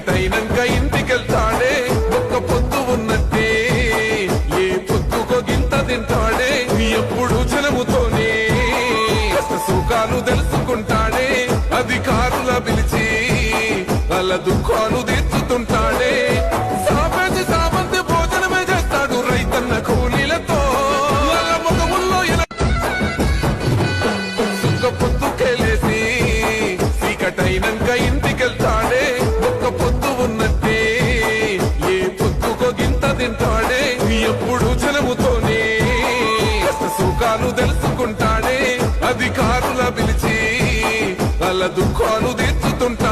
చీకటైనంక ఇంటికెళ్తాడే ఒక్క పొద్దు ఉన్నట్టే ఏ పొద్దుకో గింత తింటాడే ఎప్పుడు జనముతోనే కష్ట సుఖాలు తెలుసుకుంటాడే అధికారుల పిలిచి వాళ్ళ దుఃఖాలు తీర్చుతుంటాడే సాపేసి సామంతి భోజనమే చేస్తాడు రైతన్న కూలీలతో వాళ్ళ ముఖముల్లో సుఖ పొద్దుకెళ్ళేసి చీకటైనంక ఇంటికెళ్తాడే ఒక్క పొద్దు ఉన్నట్టే ఏ పొద్దుకో గింత తింటాడే ఎప్పుడు జనముతోనే కష్ట సుఖాలు తెలుసుకుంటాడే అధికారుల పిలిచి వాళ్ళ దుఃఖాలు తీర్చుతుంటా